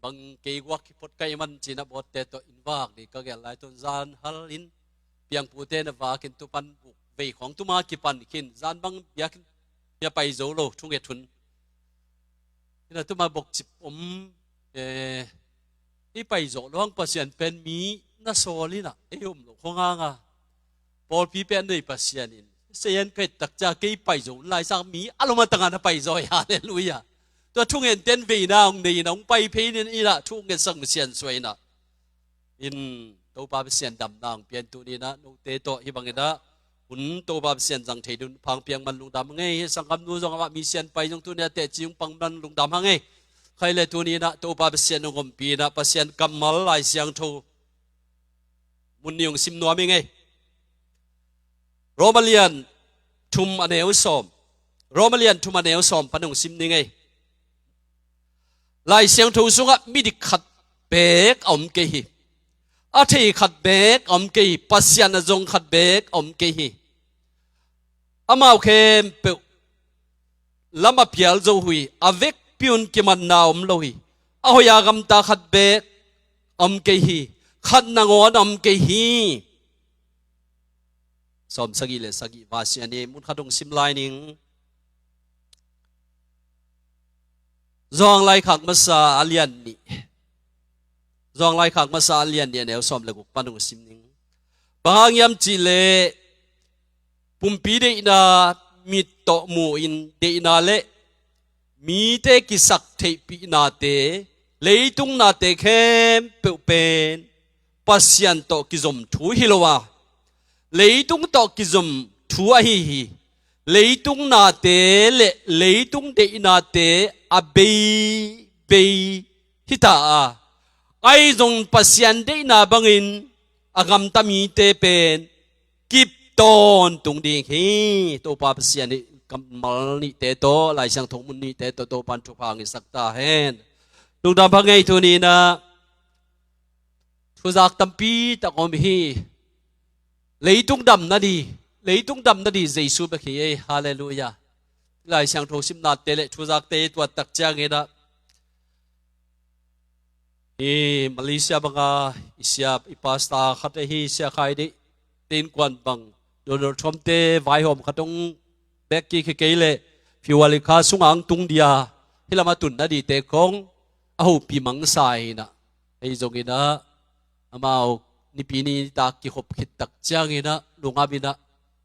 บังเกวักพดไกมันจีนับอดเตตอินวากนี่ก็แก่หลายต้นจานฮัลลินเปียงปูเตนวากินตุปันบุกเวของตุมากิปันกินจานบังอยากอย่าไปโจโลทุ่งเกทุนนี่นะตุมาบกจิบนี่ไปโจลวงปัสยันเป็นมีน่าโซลินะเอ้ยมหลงคงอ่างพอพี่เป็นเลยปัสยันินเสียนเกิดตักจากกี่ไปโจลายสังมีอารมณ์ต่างกันไปโจฮาเลลูยาตัวทุ่งเงินเต้นวีนาองนี่น้องไปเพนินอีละทุ่งเงินสังเสียนสวยนะอินตัวปาเสียนดำนางเปลี่ยนตัวนี้นะนูเตโตฮิบังเงินนะหุ่นตัวปาเสียนสังเทดุนพังเปียงมันลุงดำไงสังคำนู้นสังว่ามีเสียนไปจงตัวนี้เตจิงปังมันลุงดำไงใครเลยตัวนี้นะตัวปาเสียนงมปีนะปัสยันกำมัลลายเสียงทูมุนนิยงซิมนัวมีไงโรมาเลียนทุมอเนลซอมโรมาเลียนทุมอเนลซอมปนงซิมนี่ไงลายเสียงทูสุงะมีดิขัดเบกอมเกฮีอาทิขัดเบกอมเกฮีปัสยันจงขัดเบกอมเกฮีอามาโอเคเปลามาเปียลโจหุยอเวกพิวน์กิมันนาอมโลฮีอาหอยากำตาขัดเบกอมเกฮีขัดนางอนอมเกฮีสมสกีเลสกีวาสีอันนี้มุนขัดงซิมไลนิงจองไล่ขักมาซาอาเลียนนี่จองไล่ขักมาซาอาเลียนเนี่ยเนี่ยสมเลกุปนุสิมนิงบางยามจิเลปุ่มปีเดน่ามีโตมูอินเดน่าเลมีเตกิสักเทปีนาเตเลยตุงนาเตเข้มเปเป็นปัสยันโตกิจมทูฮิโลวาเลยตุงโตกิจมทูอาฮิฮิเลยตุงนาเตเลเลยตุงเดนาเตอาเบฮิตาไอจงปัสยันเดนาบังอินอากำตามีเตเป็นกิบตอนตุงดีฮีตัวปัสยันนี่กำมัลนี่เตโตหลายสังทงมุนนี่เตโตโตปันทุพังอิสักตาเฮนลุงดำพังไงตัวนี้นะทุจักตัมปีตะกอมฮีเลยตุงดำนาดีเลยตุงดำนาดีเจสุบะคีฮาเลลูยาหลายช่างโทสิมนาเตเลทุจักเตตัวตักจางเงนะมาเลเซียบังอาอิสยาอิปาสตาขัดฮีเสียใครดิเต็นกวนบังโดนทอมเตไวหอมขัดงเบกกี้เกยเลฟิวาลิคาสุงอังตุงเดียฮิลามาตุนนาดีเตคงอาหูปีมังไซนะไอจงอินะอามานิปีนี้ตากิขบขิดตักจางอินะลุงอาบินะ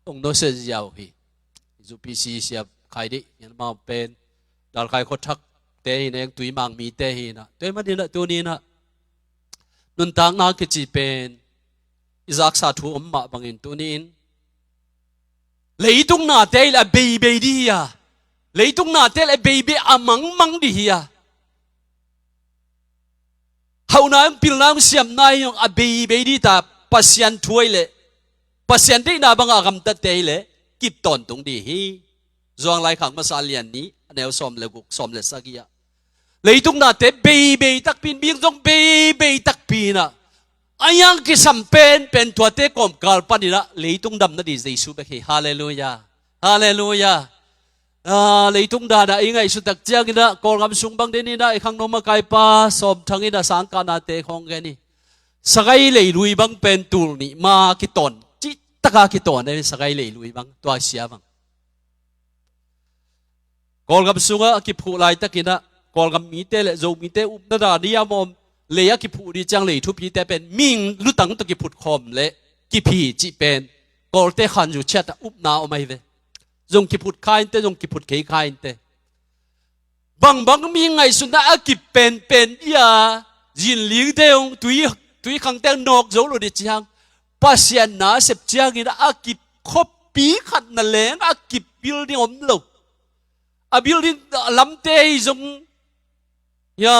องโนเซจยาวฮีจูปีซีเสียใครดิยันมาเป็นดาลใครคนทักเตหินเองตุยมังมีเตหินะตัวมันนี่ละตัวนี้นะนุนทางนาคิดจีเป็นอิซักซาทูอมมาบังอินตัวนี้เลยตุงนาเตลเบย์เบย์ดียาเลยตุงนาเตลเบย์เบย์อามังดียาเขาหน้าพิลน้ำเสียมนายยองอเบย์เบย์ดีตาปัสยันถวยเลยปัสยันที่นาบังอากำตัดเตเลยกิบตอนตรงดีฮีจวงไล่ขังมาซาเลียนนี้แนวสอมเลกุกสอมเลสักยาเลยตุงนาเตเบย์เบย์ตักปีนบิงจงเบย์เบย์ตักปีนะอายังกิสัมเป็นตัวเตกอมกาลปานิละเลยตุงดำนาดีเจสุเบคีฮาเลลูยาฮาเลลูยาเลยตุงดาดาอิงไอสุตักเจียกินะกอลกำสุงบังเดนีนะไอขังโนมาไกปาสอบทางอินะสังกานาเตของแกนี่สกายเลยลุยบังเป็นตูลนี่มากิตอนจิตกากิตอนเนี่ยสกายเลยลุยบังตัวเสียบังกอลกำสุงอะกิผู้ไล่ตะกินะกอลกำมีเตเลโจมีเตอุปนาดานิยามอมเลยกิผู้ดีจังเลยทุพีแต่เป็นมิงลุตังตะกิพุดคอมเลยกิพีจิเป็นกอลเตขันอยู่เช็ดอุปนาเอาไม่เวจงกิพุดคายเตจงกิพุดเคยคายเตบางมีไงสุนัขกิเป็นยาจินลิงเตงตุยขังเตงนกโจลุดิจังปัสยันนาเสพจังอินะกิคบปีขัดนั่นแหละกิบิลดิ้งอมโลบิลดิ้งลำเตยจงยา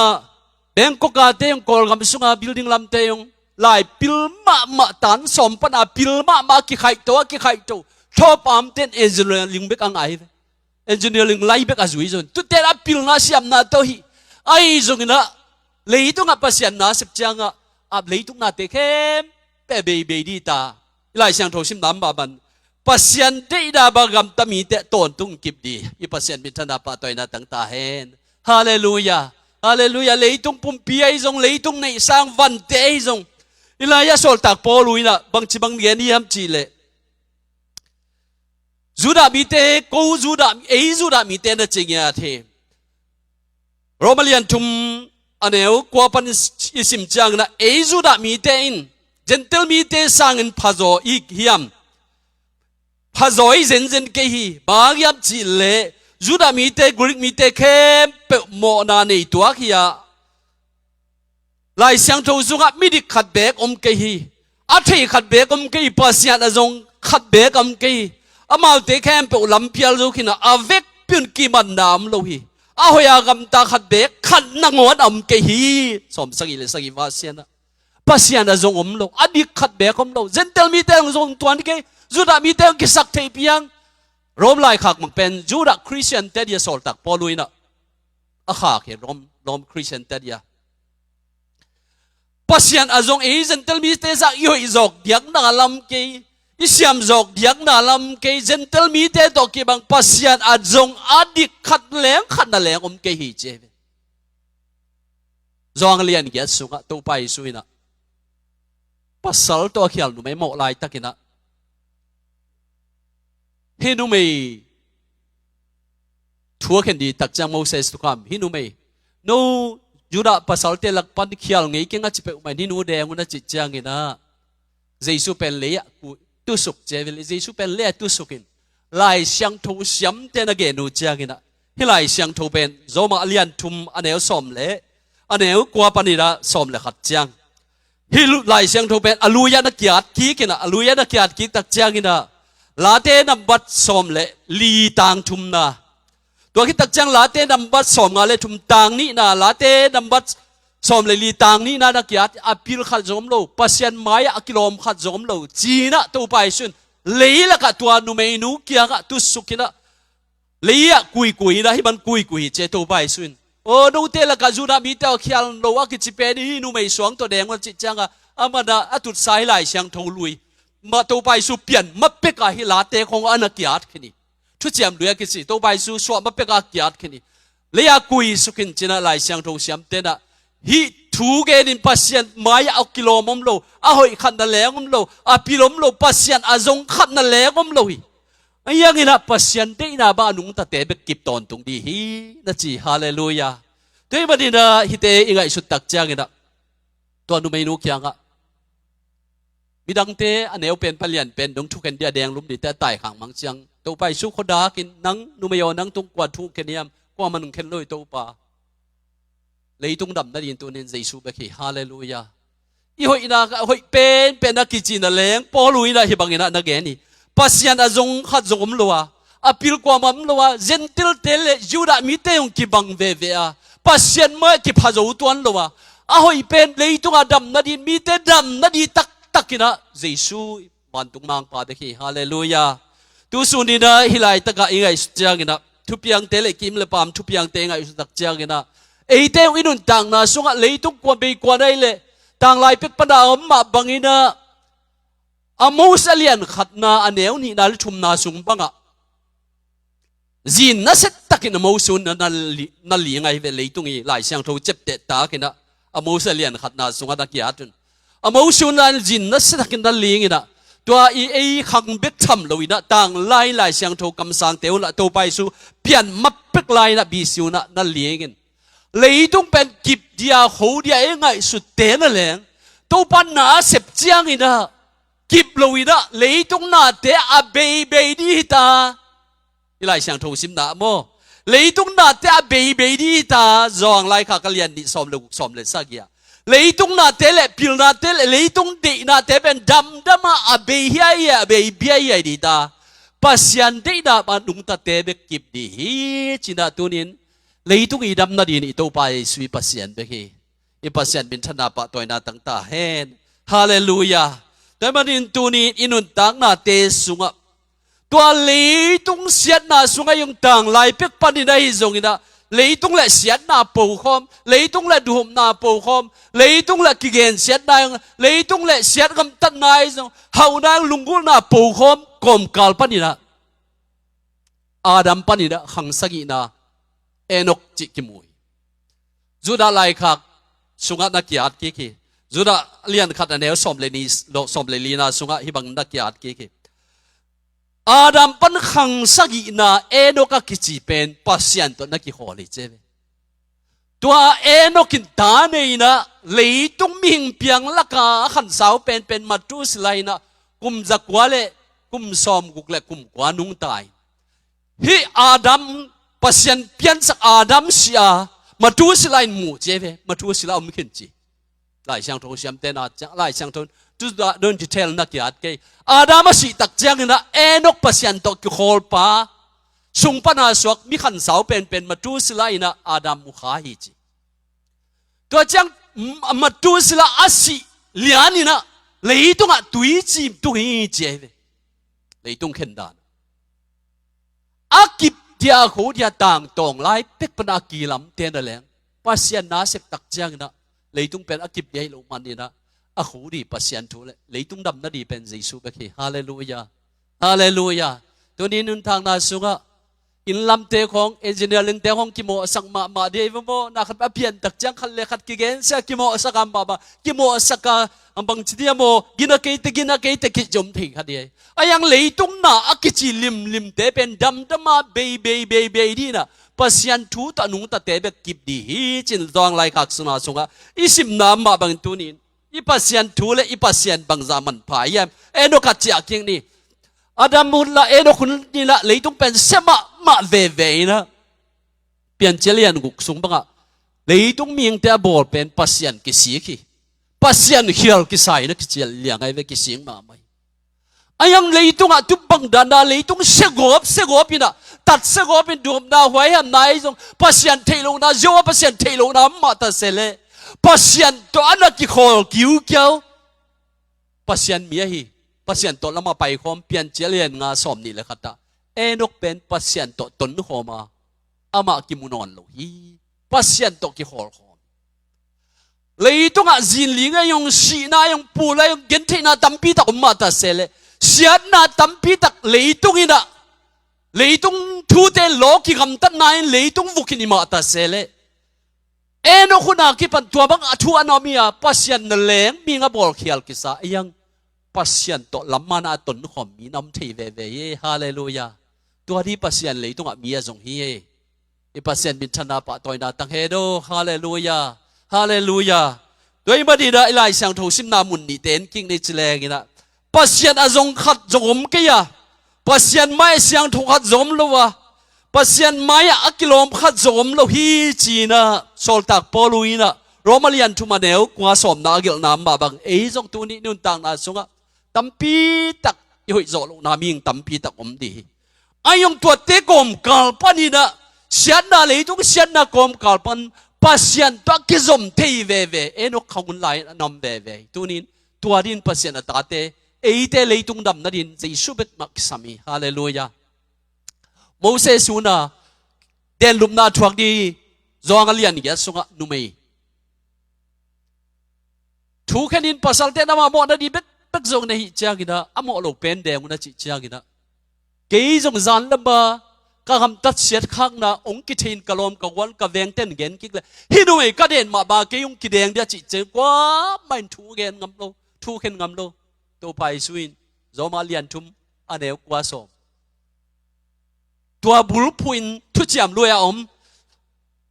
แบงก์กาเตยงกอลกำสุงบิลดิ้งลำเตยงหลายปิลมาตันสมปนาปิลมากิไข่ตัวชอบอามเต้นเอนจิเนียร์ลิงเบกอังไอเอนจิเนียร์ลิงไล่เบกอาจุยจนตุเตระปิลนาเสียมนาตัวฮีไอจงนะเลยตุงปัสยันนาเสพจังเลยตุงนาเตเข้มเปเบย์ดีตาหลายเสียงโทชิมน้ำบาบันปัสยันเตดาบางกำตมีเตตอนตุงกิบดีอีปัสยันมิถนาปะตอยนาตั้งตาเฮนฮาเลลูยา ฮาเลลูยาเลยตุงปุ่มเปียจงเลยตุงในสร้างวันเตยจงอิลายาสอลตักปอลุยนะบางทีบางเรียนนี่ฮัมจีเลจูดามีเตกูจูดาจูดามีเตนะจริงยาเทโรมาเลียนทุมอันเอวกว่าปันอิสิมจังนะจูดามีเตอินเจนเทลมีเตสร้างอินพาโซอีกฮิยมพาโซอีเจนเจนเกฮีบางยับจีเลจูดามีเตกรีกมีเตเข้มเปโมนาในตัวขี้ยาลายเสียงทูซุงะมิดิขัดเบกเกฮีอาทิขัดเบกเกฮีปัสยานะจงขัดเบกเกฮีอามาเตเข้มเปลำเพียลจุกินะอาเวกพินกีมันนามโลฮีอาหอยากำตาขัดเบกขัดนังวันเกฮีสมสักิเลสกิวาเซียนะปัสยานะจงโลอดีขัดเบกโลเจนเทลมีเตงจงตัวนี้เกจูดามีเตงกิสักเทปียังรวมลายขักมันเป็นจูดาคริสเตียนเตดียสอลตักปอลุยนะอาขักเห็นรวมคริสเตียนเตดียปัสยันอาจงเอเจนเทลมีเตสักย่อยจอกเดียกนาลำเกยอิสยามจอกเดียกนาลำเกยเจนเทลมีเตตอกบังปัสยันอาจงอดีขัดแหลงขัดนั่นแหลงเกยฮิเจเวจองเลียนเกียรสุงะตัวไปสุยนะปัสสัลตัวเขียนหนูไม่หมดลายตะกินะเฮนุเมย์ทัวเข็นดีตักจังโมเสสตุกามเฮนุเมย์โนยูดาปัสสัลเตลักปันเขียนไงเก่งอ่ะจิเปอุมานี่นูแดงมันจิตจังกินะเจสุเป็นเลี้ยกูตุสุกเจวิลเจสุเป็นเลี้ยตุสุกินลายเสียงทูเสียมเตนะเกนูจังกินะเฮลายเสียงทูเป็นโจมาเลียนทุมอันเอวสมเละอันเอวกว่าปนิระสมเละขัดจังเฮลุลายเสียงทูเป็นอลูยานักเกียรติกีกินะอลูยานักเกียรติกีตักจังกินะลาเตนับบัดสมเลลีตังทุมนาตัวคิดตักจังลาเตนับบัดสมงาเลทุมตังนี่นาลาเตนับบัดสมเลลีตังนี่นานักยาอภิลขัดจมโลปัสยันไม้อกิโลมขัดจมโลจีน่ะตัวไปสุนเลยละกัตัวนุเมนูเกียกะตุสุกินะเลยะกุยนะให้มันกุยเจตัวไปสุนโอ้ดูเตละกัจูนามีเตอเขียนโลว่ากิจิเปนี่นุเมสวงตัวแดงว่าจิจังอะอามาดาอตุดสายไหลเสียงทูลุยมาตัวไปสู่เปลี่ยนมาเป็กฮิลาเตของอนักยาดขึ้นทุกเจียมด้วยกิสิตัวไปสู่สวมมาเป็กยาดขึ้นเลยอากุยสุขินจินะลายเสียงทงเสียมเตนะฮิทูเกนินปัสยันไม้เอากิโลมโลอาหอยขันนั่นแหลงมโลอาพิลมโลปัสยันอาจงขันนั่นแหลงมโลฮิไอ้ยังไงนะปัสยันเตน่าบ้านุงตาเตเบกิบตอนตรงดีฮินะจีฮาเลลูยาตัวบัดนี้นะฮิเตอิงไอสุดตักจังนะตัวนุเมนูเกียงอะมีดังเตอันเอวเป็นพลียนเป็นดงทุกันเดียแดงลุมดีแต่ไต่ห่างมังจังตัวไปสู้คนดากินนังนุเมยอนังตุงกวาดทุกเกนียมกว่ามันนุ่งเข็นลอยตัวป่าเลยตุงดำนั่นยินตัวนี้ใจสู้ไปขี้ฮาเลลูยาอีหอยนาหอยเป็นนักกิจนั่นแหละปอลุยนะฮิบังอินะนักแกนี่ปัสยันอาจงขัดจงมลัวอภิลกว่ามันลัวเจนติลเตเลยูดามีเตยงกิบังเวเวอาปัสยันเมื่อกิพาจูตัวนลัวอาหอยเป็นเลยตุงอาดำนั่นยินมีเตดำนั่นยินตักกินะเจสุมันตุงมังปาเดคีฮาเลลูยาตุสุนีนะฮิไลตะกะอิงไงสุดจังนะทุบยังเตเลกิมเลปามทุบยังเตงไงสุดจังนะเอเตงอินุนตังนะสุงะเลยตุงกวนไปกวนได้เลยตังลายเป็กปนาอมมาบังอินะอโมสเลียนขัดนาอันเอวนี่นาลิชุมนาสุงบังอะจีนน่ะเสร็จตักินอโมสุนนั่นลีไงเวเลยตุงอีหลายเสียงโทเจ็บเตะตากินะอโมสเลียนขัดนาสุงะตะกี้อาตุนอโมสุนันจินนัสตักินดัลลิงินะตัวไอ้ขังเบ็ดทำเลยนะต่างไล่เสียงโทกำสังเตียวละตัวไปสู่เปลี่ยนมัดเป็กไล่นะบิสิวนะนั่นลิงินเลยต้องเป็นกิบเดียหูเดียยังไงสุดเตนนั่นแหละตัวปัญหาเสพเจียงอินะกิบเลยนะเลยต้องน่าเตะอาเบย์ดีตาไล่เสียงโทสิมนะโมเลยต้องน่าเตะอาเบย์ดีตาจองไล่ข้ากเลียนดิสอมเลยสักอย่างเลยตุงนาเตเลพิลนาเตเลเลยตุงดีนาเตเป็นดำมาอเบียเบียดีตาปัสยันดีนามันนุงตาเตเบกิบดีจินาตุนินเลยตุงอีดำนาดีนี่ตัวไปสุยปัสยันเบกีอีปัสยันเป็นธนาปะตัวนาตั้งตาเฮนฮาเลลูยาแต่มันอินตุนินอินุนตังนาเตสุงะตัวเลยตุงเสียนาสุงะยงตังลายเป็กปันดีได้จงอินะเลยตุงละเสียนาปูคอมเลยตุงละดูมนาปูคอมเลยตุงละกิเกนเสียนายเลยตุงละเสียกำตันนายเฮานางลุงกุลนาปูคอมกอมกาลปนินะอาดัมปนินะขังสกินาเอนกจิกิมุย จุดอะไรครับสุงะนักกีฬากี่จุดเลียนขัดอันเดียวสมเลนีสมเลนีนาสุงะฮิบังนักกีฬากี่อาดัมปันขังสักินาเอโนกกิจิเป็นปัสยันตัวนักกีฬาเลยเจ้ตัวเอโนกินตาเนยนะเลยต้องมีหิงเปียงละกาขันสาวเป็นมาดูสไลนะกุมจักวาเลกุมซอมกุกเลกุมกวานุงตายฮิอาดัมปัสยันเปียนสักอาดัมเสียมาดูสไลหมู่เจ้มาดูสไลอมขึ้นจีหลายช่างทงเสียมเตนาจังหลายช่างทงจุดโดนดีเทลนักกีฬาเกยอาดัมสิตักจังนะเอโนกปัสยันตกิโคลปาสุงปนาสวกมีขันสาวเป็นมาดูสไลนะอาดัมมุขาฮิจีตัวจังมาดูสไลอาศิเลียนี่นะเลยต้องอ่ะตุยจีมตุยเจเวเลยต้องเข็นดานอากิบเดียโคเดียต่างตองไล่เป็กปนากีลำเตียนนั่นแหละปัสยันนาเสกตักจังนะเลยต้องเป็นอากิบเดียลงมันนี่นะอาโคดีปัสยันทุเลยต้องดำนาดีเป็นเยซูเบคีฮาเลลูยาฮาเลลูยาตัวนี้นุ่นทางนาสุงะอินลำเตะของเอนจิเนียร์ลิงเตะของกิโมสักมาเดียวโมนักขับเพียนตักจังขันเล็กขัดกิเกนเสียกิโมสักบากิโมสักอันบางทีโมกินเกตกิจมทิ้งขัดเดียไอยังเลยต้องน่าอักจิลิมเตะเป็นดำมาเบยดีนะปัสยันทูตานุงตาเตะแบบกิบดีฮิจินดองไลคักสุนาสุงะอิสิมน้ำมาบางตัวนี้อีปัสยันทูและอีปัสยันบางจามันพายามเอ็นโอกัดเจียกิงนี่อาดัมมุลละเอ็นโอคุณนี่ละเลยต้องเป็นเสมาเวนะเปลี่ยนเจริญกุกสุงบังอะเลยต้องมีแต่บอลเป็นปัสยันกิสีขีปัสยันเฮียลกิสายนะกิเจริญไงเวกิสิงมาไหมไอ้ยังเลยต้องอะทุบบังดานาเลยต้องเสกบนะตัดเสกบเป็นดวงดาวไว้ให้นายจงปัสยันเทลงนะโยปัสยันเทลงนะมาตัดเสเลปัสยันตัวอันนั้นกิโคกิ้วเกี่ยวปัสยันมีอะไรปัสยันตัวละมาไปคอมเปลี่ยนเจริญงาสอมนี่แหละครับเอ็นกเป็นปัสยันตัวตนหัวมาอามากิมุนอนโลฮีปัสยันตัวกิโคลเลยต้องอาจินลิงยองสีนายองปูเลยองเกนเทน่าตั้มปีตักมาตัดเสเลเสียน่าตั้มปีตักเลยต้องอินะเลยต้องทูเตโลกิคำตัดนายเลยต้องวุกินิมาตัดเสเลเอ็นกคุณอาคิปันตัวบังทัวนามีอาปัสยันนั่นแหละมีงาบอลเขียลกิสายังปัสยันตัวลำมานาตนขอมมีน้ำเทเวฮาเลลูยาตัวที่ปัสยันเลยต้องมีอะไรฮีอีปัสยันบินชนะปะตัวนาตังเฮโดฮาเลลูยาฮาเลลูยาโดยมาดีนะไลสังทูสิมนามุนนี่เต็นกิ้งในจิเลกินะปัสยันอาจงขัดจงมกี้ยาปัสยันไม่สังทูขัดจงลัวปัสยันไม่อักิลมขัดจงลัวฮีจีนะโซลตักปอลุยนะโรมาเลียนทุมาเนวกว่าสมนาเกลน้ำมาบังจงตัวนี้นุ่นต่างนาสงะตั้มปีตักย่อยโจลงนามิงตั้มปีตักอมดีไอ้ยงตัวเตะกอมกาลปันนี่นะเสียนาเลยทุกเสียนากอมกาลปันปัสยันตัวกิจมเทเวเอ็นกขมุนไลนำเวตัวนี้ตัวดินปัสยันตาเตเตเลยตุงดำนั่นดินจะสุบเมักสามีฮาเลลูยาโมเสสุนาเดนลุมนาทวกดีจองเลียนนี่สงะนุเมย์ทุกแค่นี้ปัสสัลเตนามาโมนั่นดีเป็ดจงในหิจากินะอโมโลเป็นแดงมันจิจากินะเกยจงจันลำบากก็คำตัดเสียดข้างนะองค์กิเทนกะลมกะวันกะเวงเต้นเงินกิกเลยฮินุเอกะเด่นมาบาเกยงกิแดงเดียจิเจกว่าไม่ทูเงินงำโลทูเข็นงำโลตัวไปสวินโจมาเลียนทุมอันเดียวกว่าสมตัวบุลพุนทุจามรวยอม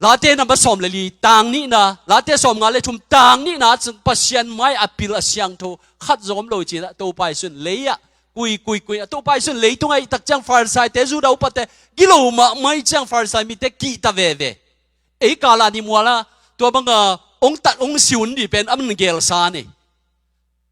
ลาเตนมาสมเลยต่างนี้นะลาเตสมงานเลยทุมต่างนี้นะจึงปัสยันไม่อภิรเสียงโทขัดโจมโลจีนะตัวไปสวินเลยอะกุยตัวไปส่วนเลยตรงไอ้ตักจังฟาร์ไซเตจูดาวปะเตกิโลมาไม่จังฟาร์ไซมีเตกีตาเวไอ้กาลานิมัวละตัวบังองตัดองสิวนดิเป็นอันเกลซานี่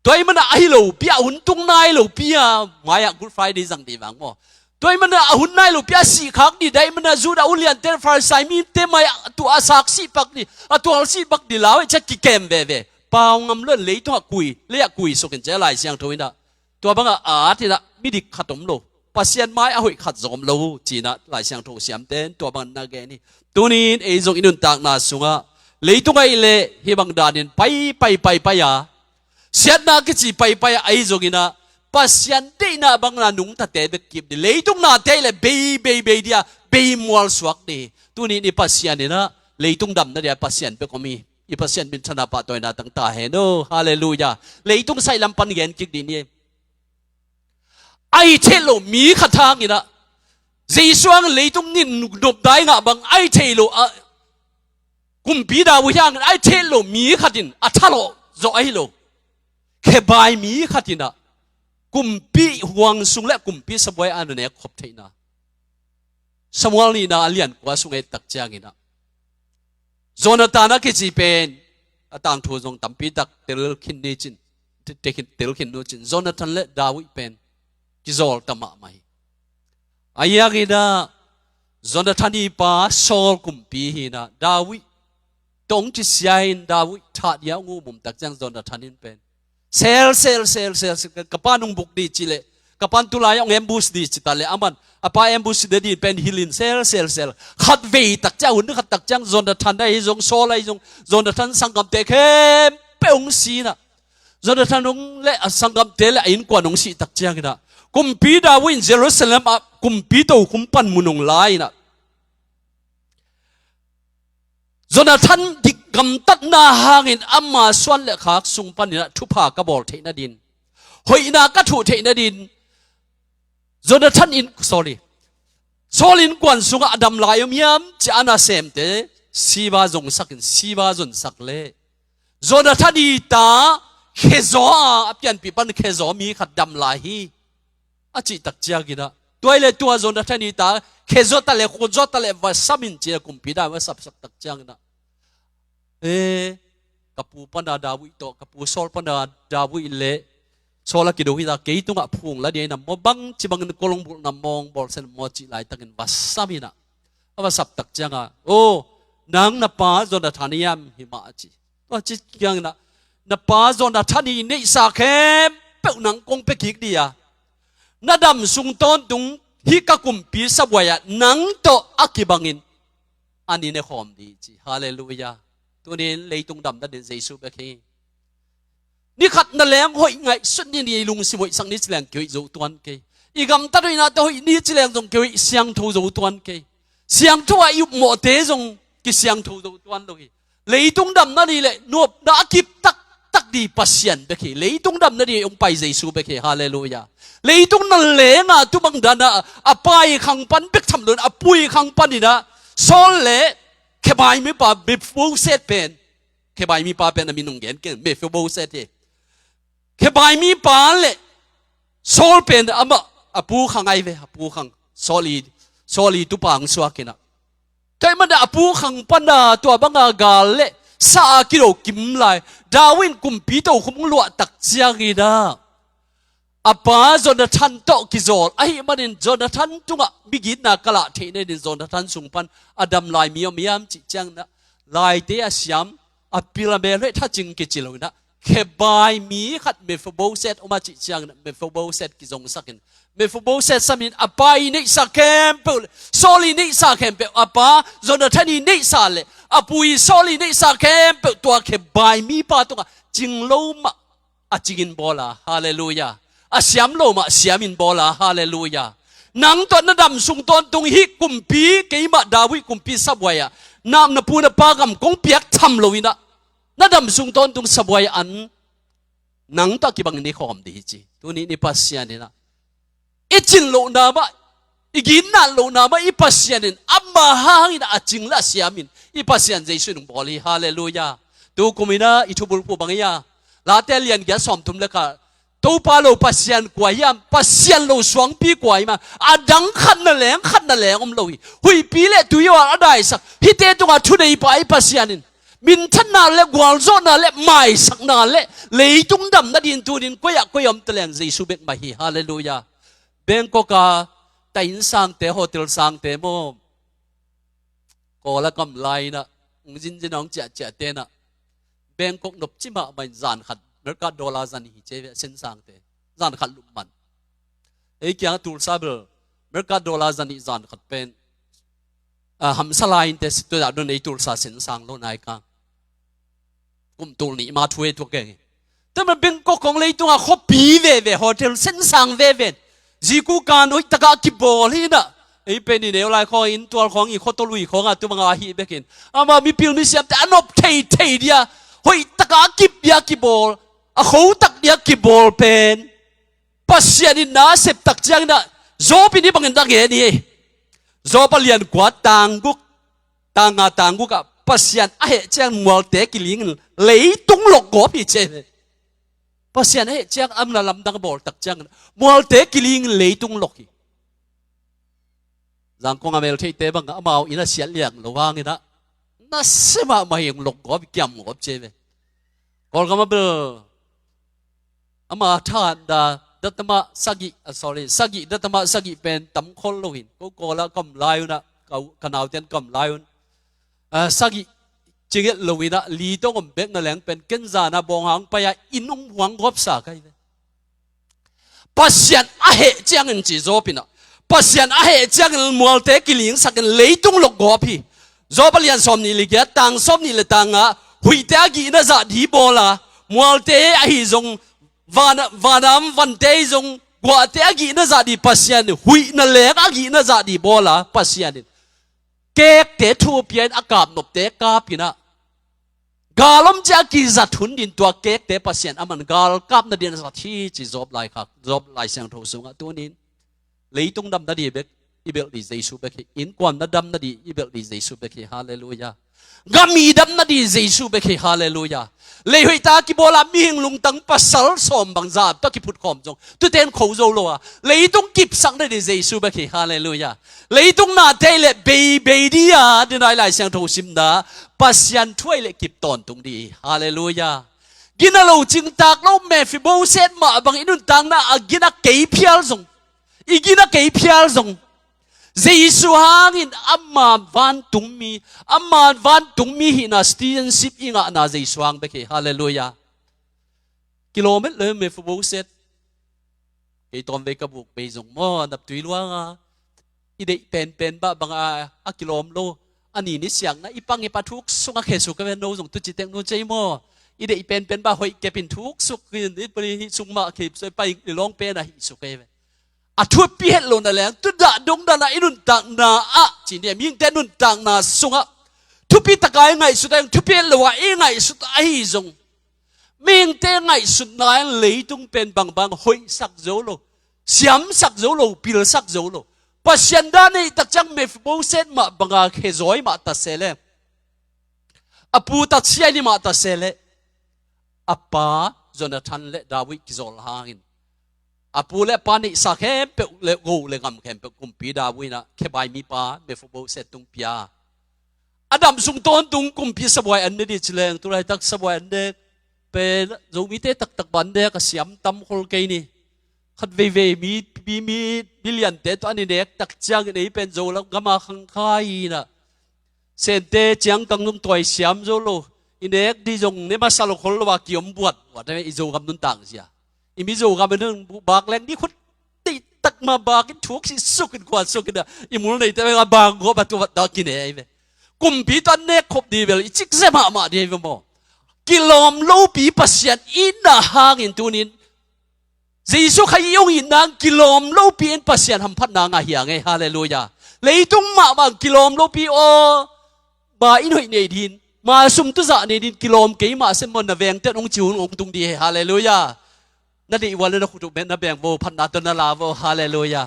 ตัวไอ้มันไอ้โลปียหุ่นตุงนายโลปียมาอยากกูดไฟเดย์จังดีบังมั้งตัวไอ้มันหุ่นนายโลปียสีขากดิได้มันจูดาวเลียนเตฟาร์ไซมีเตมาตัวอาศักสีปักดิตัวอาศักปักดิลาวจะกิเกมเวเปล่างำเลื่อนเลยตัวกุยกุยสุกินเจริญเสียงทวินะตัวบังที่ละมิดิขัดตมโลปัสยันไม้เอาหิขัดจมโลจีน่ะหลายเสียงโทเสียมเต้นตัวบังนาแกนี่ตัวนี้จงอินุนตากนาสุงะเลยตัวไอ้เล่เฮบังดานินไปยาเสียนากิจีไปจงอินะปัสยันเตน่ะบังนานุงตะเตเบกิบดิเลยตัวนาเตเลยเบยเดียเบยมัวสวกดีตัวนี้ปัสยันนี่นะ เลยตุงดำนั่นเดียปัสยันเปก็มีอีปัสยันเป็นชนะปะตัวนาตั้งตาเห็นโอ้ฮาเลลูยาเลยตุงใส่ลำปันเย็นกิกดีนี่ไอเทโลมีขัดทางนี่นะใจสว่างเลยตุงนินดบได้งะบังไอเทโลกุมปีดาวยังไอเทโลมีขัดินอัทโลโจไอโลแค่บายมีขัดินะกุมปีห่วงสุงและกุมปีสบายอันนี้ขบเทนะสมัยนี้นะเลียนกว่าสุงเอตักจางินะโจนาธานก็จีเป็นต่างทูจงตั้มปีตักเตลขินเนจินเตลขินโนจินโจนาธานและดาวิเป็นกิโซลตั้มมาไม่อายากินะโจนาธานีป้าโซลกุมปีหินะดาวิตรงที่เสียอินดาวิทัดยางูมุมตักจังโจนาธานินเป็นเซลกับป้านุงบุกดีจิเลกับป้าตุลายองเอ็มบูสดีจิตาเลอามันอาป้าเอ็มบูสดีเป็นฮิลินเซลขัดเวตักเจ้าหุ่นขัดตักจังโจนาธานได้จงโซลได้จงโจนาธานสังกัมเตเข้มเป้งสีนะโจนาธานงเละสังกัมเตละอินกว่านงสีตักจังนะกุมปีดาวินเยรูซาเล็มกุมปีโตกุมปันมุนงไลนะโจนาธานดิกำตัดนาหางินอามาส่วนเล็กขากสุงปันนี่นะทุพากระบอกเทนดินหอยนากระถูเทนดินโจนาธานอินโซลินกวนสุงอดัมลายมีมจะอานาเซมเตสีบาจงสักสีบาจนสักเล่โจนาธานอีตาเคโซอาเปียนปีปันเคโซมีขัดดัมลายฮีอาจิตักเจียกินะตัวเลตัวโจนาธานอีตาเคโซตะเลโคโซตะเลวาสัมินเจียกุมปีดาวาสับสักตักเจียกินะกับปูปันดาวิโตกับปูโซลปันดาวิเล่โซลกิโดฮิตาเกยตุงะพุงละเดียนมบังจิบังนกลงบุลนมองบอลเซนมอจิไลตักินวาสัมินะวาสับตักเจียงะโอ้นางนป้าโจนาธานียมหิมาจิตัวจิยังนะนป้าโจนาธานีนี่สักแค่เป้านังกงเปกิกเดียนาดำสุงต้นตุงฮิกะกุมปีสบวยนังโตอักิบังอินอันนี้เนี่ยหอมดีจีฮาเลลูยาตัวนี้เลยตุงดำนั่นเองเยซูเบคีนี่ขัดนั่นแหละหอยไงสุดนี่ลุงสิบวยสังนิจแรงเกี่ยวกับตัวนี้อีกคำตัดด้วยนะตัวนี้จแรงตรงเกี่ยวกับเสียงทูกับตัวนี้เสียงทูอายุหมดเทจงกี่เสียงทูกับตัวนี้เลยตุงดำนั่นนี่แหละนวบนักกิบตักดีปัสยันเบคีเลยตุงดำนั่นนี่องไปเยซูเบคีฮาเลลูยาเลยตุงนั่นแหละนะตุบังดานะอภัยขังปันเบกทำเลยอปุยขังปันนี่นะโซเล่แค่ใบมีป่าเบฟโบเซตเป็นแค่ใบมีป่าเป็นมีนงเงินเก่งเบฟโบเซตแค่ใบมีป่าเลยโซลเป็นอ่ะอปูขังไอเวอปูขังโซลีตุปังสวากินะแต่มันอปูขังปันน่ะตัวบังกาลเลยสากิโลกิมไลดาวินกุมปีโตคุมลวดตักเจียกินะอาป้าโจนาธานโตกิโซลไอ้มันเป็นโจนาธานจุงะบิกินากะละเทเนดินโจนาธานสุงปันอดัมลายมียามจิจังนะลายเดียสยามอพิลาเมเลถ้าจึงกิจิโลนะแค่บายมีขัดเมฟโบเซตออกมาจิจังนะเมฟโบเซตกิจงสักินเมฟโบเซตสมินอาป้าอินิสักเคมเปโซลีนิสักเคมเปอาป้าโจนาธานีนิสักเลอาปุยโซลีนิสักเคมเปตัวแค่บายมีป้าตัวจิงโลมาอาจิกินบอลาฮาเลลูยาอาเสียมโลมาเสียมินบอลาฮาเลลูยานังตอนนั้นดำสุงตอนตรงฮิกุมปีเกี่ยมาดาวิกุมปีสับไว้อะน้ำนปูนปากำกงเปียกทำโลวินะนั่นดำสุงตอนตรงสับไว้อันนังตะกี้บังนี่ขอมดีจีตัวนี้นี่ปัสยานี่นะอีจินโลนาบะอีกินนั่นโลนาบะอีปัสยานี่อัมมาฮางินะจิงละเสียมินอีปัสยานใจสุนบอลีฮาเลลูยาตัวกุมินะอิทุบุลปูบังยาลาเตเลียนแกสอมทุมเลกาตัวปาโลปัสยันกว่ายามปัสยันโลสวงปีกว่ามาอาดังขันนั่นแหละโลหิหุยปีเล่ตุยว่าอะไรสักฮิเตตุงาชุดไอไปปัสยันินมินทันนาเล่กวาลโซนาเล่ไม่สักนาเล่เลยตุงดำนาดินตูดินก็ยอมตะแลงเยซูเบกมาฮีฮาเลลูยาเบงก็กาแต่อินสังเตโฮเทลสังเตโมก็ละกำไรนะจินน้องเจ๊เตนะเบงก็นบจิมาไม่จานขัดเมกาดอลลาร์จันฮิเจเวเซนสังเตจานขัดลุมันไอ้กี่ตูร์ซาเบลเมกาดอลลาร์จันฮิจานขัดเป็นหัมสลายอินเตสิตัวดาวน์ไอ้ตูร์ซาเซนสังโลนายกังกุมตูร์นี่มาช่วยตัวเก่งแต่มันเป็นก็ของเลยตัวเขาปีเวโฮเทลเซนสังเวจีกูการอุยตะกากิบอลีนะ ไอ้เป็นนี่เดี๋ยวลายของอินตัวของอีโคตลุยของตัวมังอาฮีเบกินอามามีพิลมิเซียมแต่อันอบเทเดียเฮ้ยตะกากิบเดียกิบอลเขาตักเดียกิบอลเป็นปัสยานินาเสพตักจังนะโจปีนี้บังเอิญตักเงี้ยนี่โจปเลียนกว่าต่างกุกกับปัสยานไอ้เจ้ามัวเตกิลิงเลยตุ้งหลอกกบพี่เจ้ปัสยานไอ้เจ้าอันนั้นลำดังบอลตักจังมัวเตกิลิงเลยตุ้งหลอกจังคงอเมริกาเตบังอามาอินาเสียเลี้ยงระวังนี่นะน่าเสียมาไม่ยังหลอกกบเกี่ยมกบเจ้ก่อนก็มาเบออามาท่านดัตมาสกิสกิดัตมาสกิเป็นตั้มคนโลหินก็แล้วกำไลนะเขาขนาวเตียนกำไลสกิจิเกโลหินะลีต้องเบกนั่นแหละเป็นเกณฑ์จานะบองหางไปอินองหวังกบสักไงปัสยันอาเหตุจังเงินจีโจปินะปัสยันอาเหตุจังเงินมัวเตกิลิงสักเงินเลยต้องหลอกกบพี่โจปเลียนสมนี่ลิเกตังสมนี่เลยตังอ่ะหุยเตกินะจะดีบอละมัวเตไอจงวันเตยจงกว่าเตกินะจะดีปัสยันหุยนั่นแหละกินะจะดีบอละปัสยันเก๊กเตทูเปียนอากาศนบเตกาปินะกาลมจะกิจัดทุนดินตัวเก๊กเตปัสยันอามันกาลกับนาเดียนสัตที่จีจบไลคักจบไลเสียงทูสุงตัวนี้เลยต้องดำนาดีเบกอีเบลดีเจสุเบกอินกวนนาดำนาดีอีเบลดีเจสุเบกฮาเลลูยากามีดำนาดีเจสุเบกฮาเลลูยาเลยหุยตากิโบลามีหิงลุงตังปัสสัลสมบังซาตะกิพุดขอมจงตุเตนโคโซโลอะเลยต้องกิบสังได้เจสุเบกฮาเลลูยาเลยต้องนาเทเลเบดียาดินายไลเสียงทูซิมดาปัสยันช่วยเลกิบตอนตรงดีฮาเลลูยากินเราจึงตากเราเมฟิโบเซตมาบังอินุนตังนะกินเกยเพียลจงอีกินเกยเพียลจงเจสุฮางินอัมมาวันตุงมีหินาสตีนสิบอิงะนาเจสุฮังเบกฮาเลลูยากิโลเมตรเลยเมฟิโบเซตไอตอนเวกบุกไปจงมอนับตุยลวงอีเดเป็นบ้าบางอากิโลมโลอันนี้นิสัยนะอีปังอีปะทุกสุงเคสุกเป็นโนจงตุจิตเตงโนใจมออีเดเป็นบ้าหอยเก็บเป็นทุกสุกนี่ปริสุงมาเก็บใส่ไปร้องเป็นอะหิสุกเออะทุบปีเฮลโลนั่นแหละตุดะดงดานะอินุนตังนาอะจีเนี่ยมีแต่นุนตังนาสุงะทุบปีตะกายไงสุดแต่ทุบปีเลวะไงสุดไอจงมีแต่ไงสุดนายเลยต้องเป็นบางหอยสักโจโลเสียมสักโจโลปิลสักโจโลปัสยันดานี่ตักจังเมฟโบเซตมาบังอาเคจอยมาตัดเซเลอปูตัดเสียนี่มาตัดเซเลอปาโจนาธานเลดาวิกิโซลฮางินอปูเลปานี่สักเข้มเปเลโกเลกำเข้มเปกุมปีดาวินะแค่ใบมีปาเมฟโบเซตตุงปียอดัมสุงตอนตุงกุมปีสบายอันนี้ดิเชลงตัวไรตักสบายอันเด็กเป็นโจมิเตตักบันเด็กเสียมตำโคลเกนี่ขัดเวมีบิลเลียนเตตัวนี้เด็กตักจังนี่เป็นโจแล้วก็มาขังไข่นะเซนเตจังกังนุ่มตัวเสียมโจโลอินเด็กดีจงเนี่ยมาสรุปคนว่าเกี่ยมบวชได้ไหมอิโจกับนุ่นต่างเสียอิมิโจกับนุ่นบากแรงนี่คนติตักมาบากินทุกสิ่งสุกินกว่าสุกินอิมุนเลยแต่ว่าบางก็ประตูดากินเองกุมปีตันเน็กคบดีเวลจิกเซมาดีเวลมั้งกิโลมโลปีปัสยันอินนาหางอินตัวนี้เจสุขยงอินนางกิโลมโลปีนปัสยันทำพัดนางอาเหียงไงฮาเลลูยาเลยต้องมาบางกิโลมโลปีโอบาอินหอยเนดินมาสุมตุจะเนดินกิโลมเกี่ยมาเสมอนนาเวงเตนองจิวองตุงดีฮาเลลูยานั่นดีวันนั้นคุณถูกเป็นนาเวงโวพันนาตนาลาโวฮาเลลูยา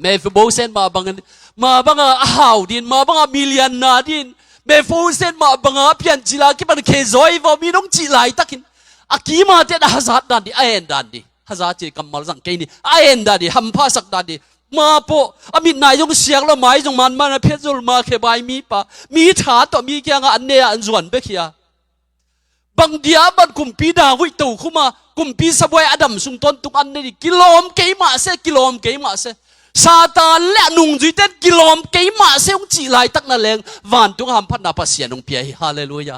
เมฟโบเซนมาบางอ้าวดินมาบางมิลเลียนนาดินเมฟโบเซนมาบางเพียนจิลากิบันเคซอยว่ามีน้องจิลายตักินอากีมาเตนะฮะซัดดันดีเอ็นดันดีฮะซัดจีกัมมัลสังเกนี่เอ็นดันดีฮัมพาสักดันดีมาโปอามินนายงเสียงละไม้จงมันเพชรจุลมาเคบายมีปะมีถาต่อมีแกงอันเนียอันส่วนเบคียบางเดียบันกุมปีดาวิตูคุมากุมปีสบายอดัมสุงต้นตุกอันนี้กิโลมเกยมาเซกิโลมเกยมาเซซาตานและนุงจุยเต้นกิโลมเกยมาเซงจีไลตักนั่นแรงวันตุกฮัมพันนาปัสยานุงเปียฮาเลลูยา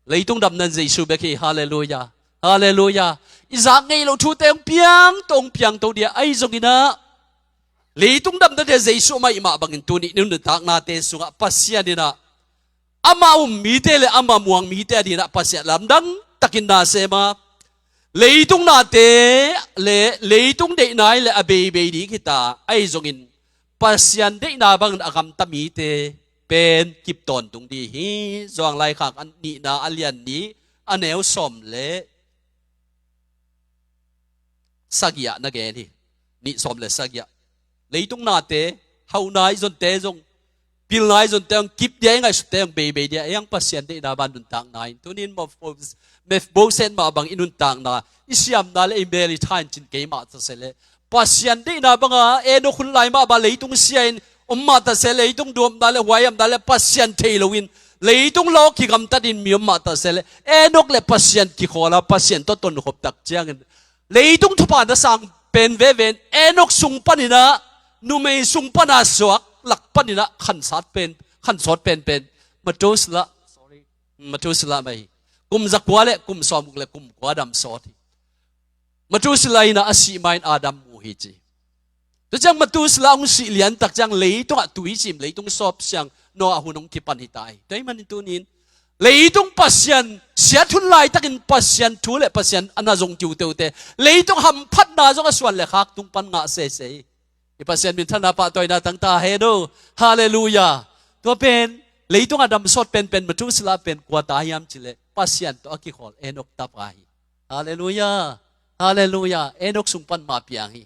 เลยต้องดำเนินเจสุเบคีฮาเลลูยาฮาเลลูยาอิสากไงเราทูเตงเปียงตรงเปียงตัวเดียไอจงกินะเลยต้องดำเนินเจสุมาอิมาบังอินตัวนี้นุ่นตักนาเตสุงะปัสยาดินะอามามีเตเลอามาม่วงมีเตดินะปัสยาลำดังตักินนาเซมาเลยต้องนาเตเลยต้องเดนายเลยอเบยดีกิตาไอจงอิน ปัสยันได้นาบังอากรรมตมีเตเป็นกิบตอนตรงดีฮีจวงไลขากอันนี้นาอันเลียนนี้อันแนวสมเละสักยะนักเกนี่นี่สมเละสักยะเลยตรงนาเตเฮานายจนเตจงพิลนายจนเตงกิบเดียงไงสุดเตงเบย์เดียยังปัสยันได้นาบันดุนต่างนายตัวนี้มาเมฟโบเซนมาบังอินุนต่างนาอิสยามนาเลเอเมริทานจินเกมาตเสเลปัสยันได้นาบังเอโนคุณไลมาบาเลยตรงเสียนมาตเสเลตรงดวมนาเลวายมนาเลปัสยันเทโลวินเลยตรงโลกที่กำตัดอินมีมาตเสเลเอนกเลปัสยันที่ขอละปัสยันต้นต้นขบตักเจียงเลยตรงทุบานสังเป็นเวเวนเอนกสุงปนินะนูไม่สุงปนาสวกหลักปนินะขันสัตเป็นขันสอดเป็นมาโจสละมาโจสละไม่กุมจักวาเลกุมสอมุกเลกุมกวาดำสอดมาโจสละอินะอาศิมาอินอาดัมมูฮิจีแต่จังมาโจสละองสิเลียนตักจังเลยตรงตุยจิมเลยตรงสอบเสียงโนอาหุนงกิปันหิตายได้มันตัวนี้เลยตรงปัสยันเสียทุนลายตักินปัสยันทุเลปัสยันอันน่าจงจิวเตวเตเลยตรงหำพัดนาจงอสวนเลขักตรงปันงะเสเสอีปัสยันมินธนาปะตัวนาตั้งตาเฮโดฮาเลลูยาตัวเป็นเลยตรงอดัมสดเป็นมาโจสละเป็นกวาตายามจิเลปัสยันตัวกิขอลเอนกตับไอฮาเลลูยาฮาเลลูยาเอนกสุงปันมาเปียงฮี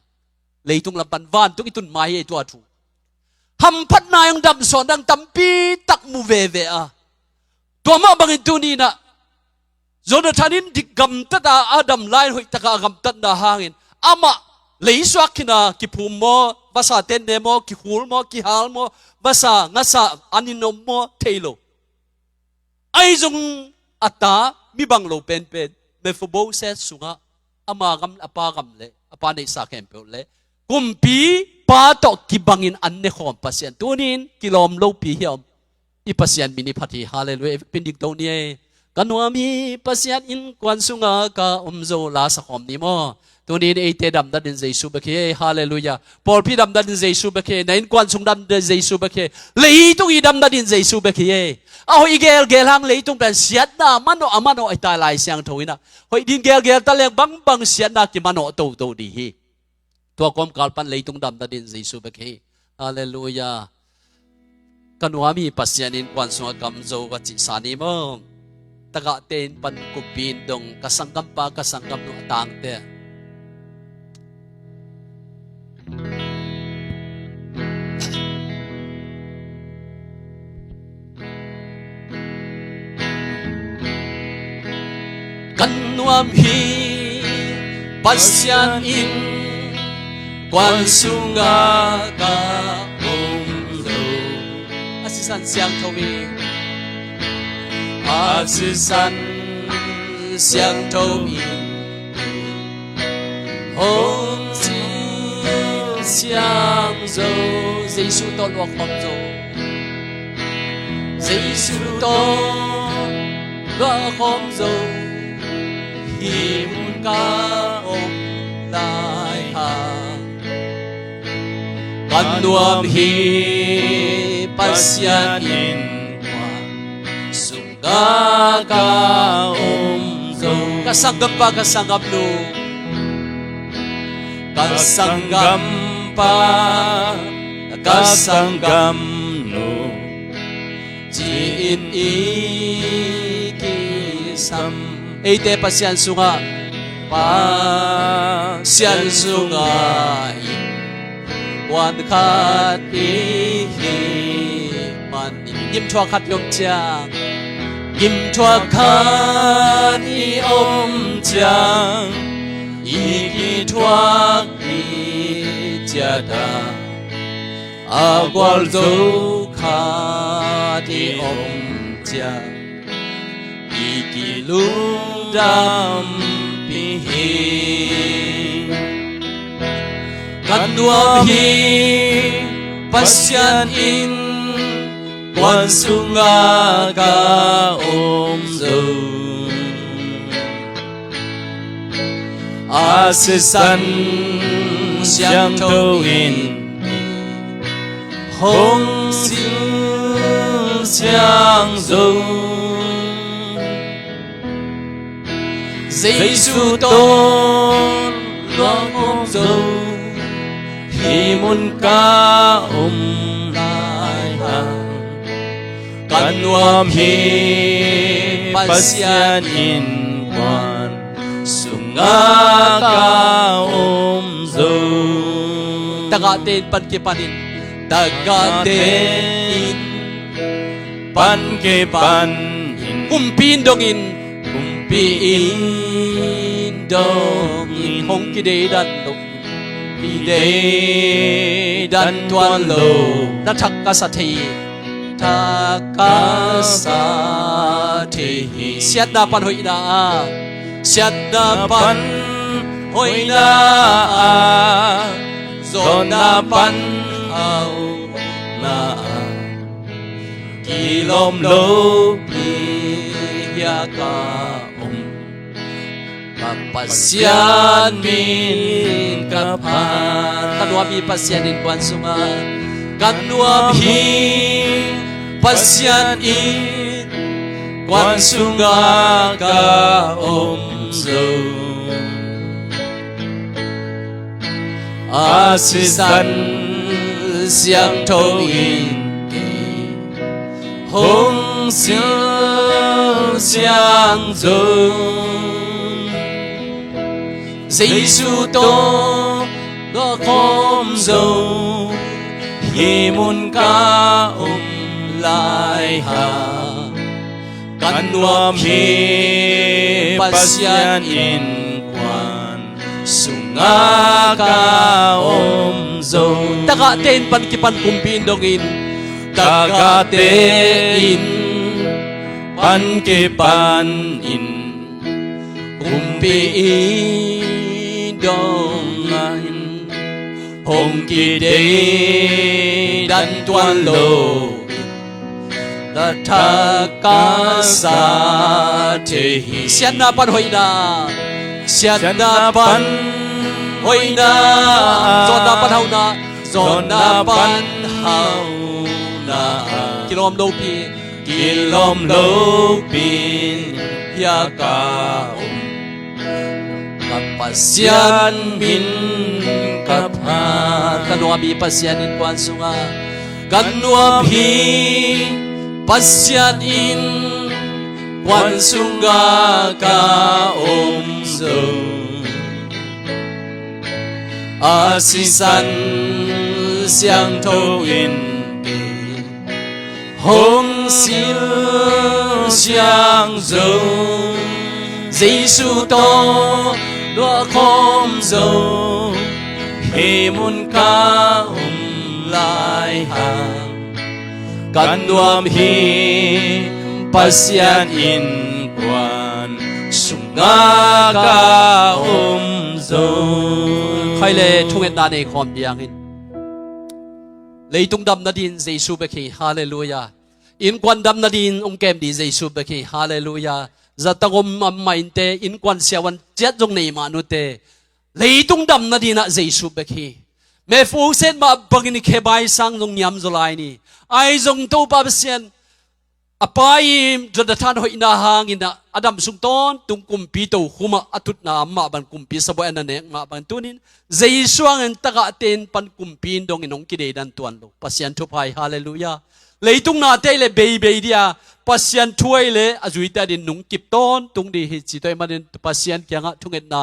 เลยตรงลำปันวานตุกิตุนไม้ตัวถูหำพัดนายังดำสอนดังตัมปีตักมูเวเวอะตัวมาบังอินตัวนี้นะโจนาธานินดิกำตัดอาดัมไลน์หอยตะกากำตัดนาหางอินอามาเลยสวักขินากิภูมิโมภาษาเตนเดโมกิฮูลโมกิฮาลโมภาษางาษาอานินโมเทโลไอจงอัตตามีบังโลเป็นเมฟโบเซสุงะอามากำอปากำเลอปาในสักแห่งเปลเลกุมปีปาตอกกิบังอินอันเนขอมปัสยันตัวนี้กิโลมโลปีเฮียมอีปัสยันมินิพัทีฮาเลลูยาเป็นดิกตัวนี้กันว่ามีปัสยันอินกวนสุงากาโซลาสักหอมนี้มั้งตัวนี้เอเตดัมดันเจสุเบเคฮาเลลูยาพอพี่ดัมดันเจสุเบเคในกวนสุงดันเจสุเบเคเลยตุอีดัมดันเจสุเบเคเอาอีเกลหังเลยตุเป็นเสียดนามันโนอามันโนไอตาลายเสียงทวินะหอยดินเกลตะเลงบังเสียดนากิมันโนโตดีฮีตัวกอมกาลปันเลยตุงดัมดันเจสุเบเคฮาเลลูยากันว่ามีปัสยันอินกวนสุงกำโจวัจิสานิมงตะกะเตนปันกุปินดงกสังกัมปากสังกัมนุตังเตกันว่ามีปัสยันอินกวนสุงกาสันเสียงทวีอาสิสันเสียงทวีหงสิเสียงโจเยซูตนวกหอมโจเยซูตนวกหอมโจหิมุนกาองลายหากันดวมฮีปัสยันอินกวนสุงกากาโซkasanggam pa kasanggam no kasanggam pa kasanggam no jiin ikisam ite pasyan sunga wan khat ihi man yim thwa khat yom chang yim thwa khat i om chang iki thwa i jada agwal zo khat i om chang iki lundam pihiกันดวมฮีปัสยันอินกวนสุงากาอมโซอาสิสันเสียงโทอินหงสิเสียงโซเยซูตนลวงอมโซ himun ka lai hang kan nuam hi pasyan in kwan sunga ka zo taga ten pan ke panin taga ten pan ke pan in kumpin dongin kumpiin dongin hong ki de dan dong ki de dan tuan lo na thak ka sa thi thaka sa thi siat na pan hoi na siat na pan hoi na zon na pan au na kilom lo pi ya ka kapasyan min kapan kanwa mi pasyan in kwan sunga kanwa hi pasyan in kwan sunga ka zo asisan siang thong in hong siu siang zo Giêsu to do khom zo himun ka lai ha kan nuam hi pasyan in kwan sunga ka zo taga ten pan kipan kumpin dongin taga ten pan kipan in kumpiin dongan hong ki de dan tuan lo la thaka sa the sian na pan hoi na sian na pan hoi na zon na pan hau na zon na pan hau na kilom lo pi ya ka kapasyan min kapan kanwa mi pasyan in kwan sunga kanwa hi pasyan in kwan sunga ka zo asisan siang thâu in hong sil siang zo Giêsu to đua khom zo himun ka lai hang kan nuam hi pasyan in kwan sunga ka zo khai le thunget na ne khom yang in leitung dam na din Giêsu be khi hallelujah in kwan dam na din kem di Giêsu be khi hallelujah zatagom amainte in kwan siawan chet jong nei ma nu te leitung dam na dina Giêsu be khi me fu set ma bangini khebai sang jong nyam zolai ni ai jong to pa sian apai jodathan hoina hangina adam sungton tung kumpi to huma atut na ma ban kumpi sabo ana ne ma ban tunin Giêsu ang taga ten pan kumpi dong inong kide dan tuan lo pasian thu pai hallelujah leitung na te le be dia pasian thuai le ajuita din nung kip ton tung di hi chi toy manin pasian kyanga thunget na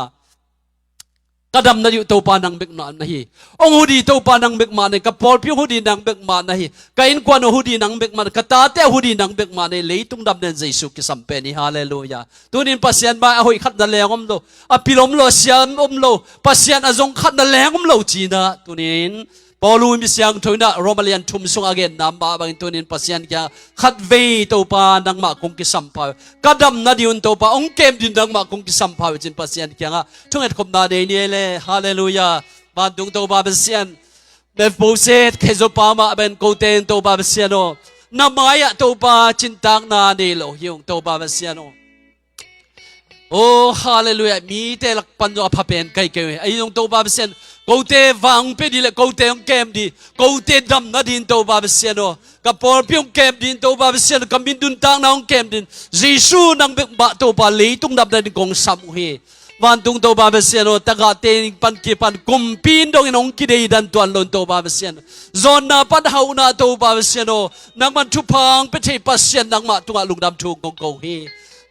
kadam na yu to pa nang bek na hi ong hudi to pa nang bek ma ne ka pol pi hudi nang bek ma na hi kain kwan hudi nang bek ma ka ta te hudi nang bek ma ne leitung dam den Giêsu ki sampe ni hallelujah tunin pasian ba hoi khat na lengom lo apilom lo siam lo pasian azong khat na lengom lo chi na tunin Paulu mi siang thoina Romalian thum sung again namba bang tunin pasian kya khatve to pa nang ma kong ki sampa kadam na diun to pa ong kem din nang ma kong ki sampa chin pasian kya nga thunget khom na de ni le hallelujah ba dung to ba pasian bev poset khezo pa ma ben ko ten to ba pasian no na maya to pa chin tang na ni lo yung to ba pasian no oh hallelujah mi te lak pan jo aphapen kai kai ai yung to ba pasian Kote vang pe di le kote ang kem di kote dam na din to ba besiano kapor piong kem din to ba besiano kamin dun tang na ang kem din Giêsu nang bek ba to ba leitung dam na din kong sam hi วันตุงโตบาเบเซียนตะกะเตงปันกิปันกุมปีนดงนงกิเดดันตวนลนโตบาเบเซียนจอนนาปันเฮานาโตบาเบเซียนนังมันทุพังเปเทปัสเซียนนังมาตุงลุงดำทุงกงโกฮี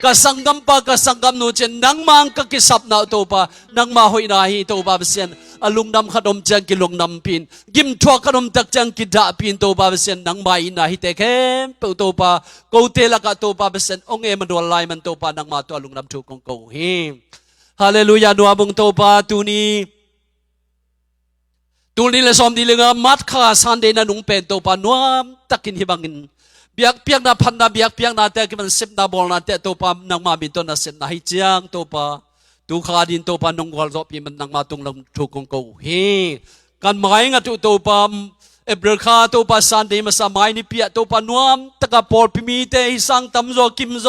กะสังกัมปะกะสังกัมโนเจนังมังกะกิสับนาโตปะนังมาหอยนาฮีโตบาเบเซียนอลุงดำขนมจังกิลงนำพินกิมทัวขนมตักจังกิดาพินโตบาเบเซียนนังมาอินาฮิเตเข้มเปโตปะโกเตละกะโตบาเบเซียนองเอมันดวลไลมันโตปะนังมาตัวลุงดำทุงกงโกฮีฮาเลลูยานัวบุงโตปาตูนีเลซอมดีเลงามัดคาซันเดนันุงเป็นโตปานัวตักินฮิบังินเบียกเปียกนาพันนาเบียกเปียกนาแต่กิมันเซบนาบอลนาแต่โตปานังมาบินโตนาเซนนาฮิจียงโตปาตูคาดินโตปานงกอลรอบปีมันนังมาตุงลำทุกงโกเฮกันหมายงัดโตปาเอเบรคาโตปาซันเดมาสมัยนิเปียโตปานวมตะกะปอลพิมีเตฮิสังตัมโซกิมโซ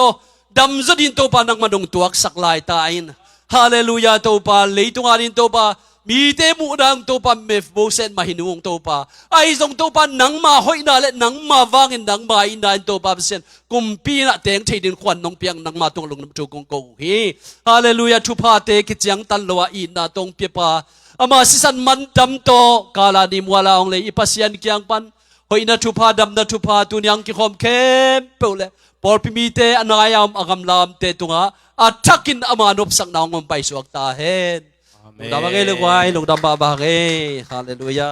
ดัมโซดินโตปานังมาดงตัวสักลายตาอินฮาเลลูยาโตปาเลยตุงอาดินโตปามีเตมูดังโตปาเมฟโบเซนมาหินุงโตปาไอซงโตปานังมาหอยนาและนังมาวางอินนังมาอินดานโตปาเซนกุมปีนะเตงเทดินควันนงเปียงนังมาตรงลงน้ำจูกงโกเฮฮาเลลูยาทุพาเตกิจังตันโลวาอินนาตรงเปียปาอามาสิสันมันดำโตกาลาดิมวาลาองเลยอิปัสยันกิยังปันหอยนาทุพาดำนาทุพาตุนยังกิคอมเข้มเปล่าเลยปอลพิมีเตอนายามอากำลามเตตุงะอัทักกินอามานบสังนางงไปสวกตาเฮนลงดำบาเกลกวายลงดำบาบาเกฮาเลลูยา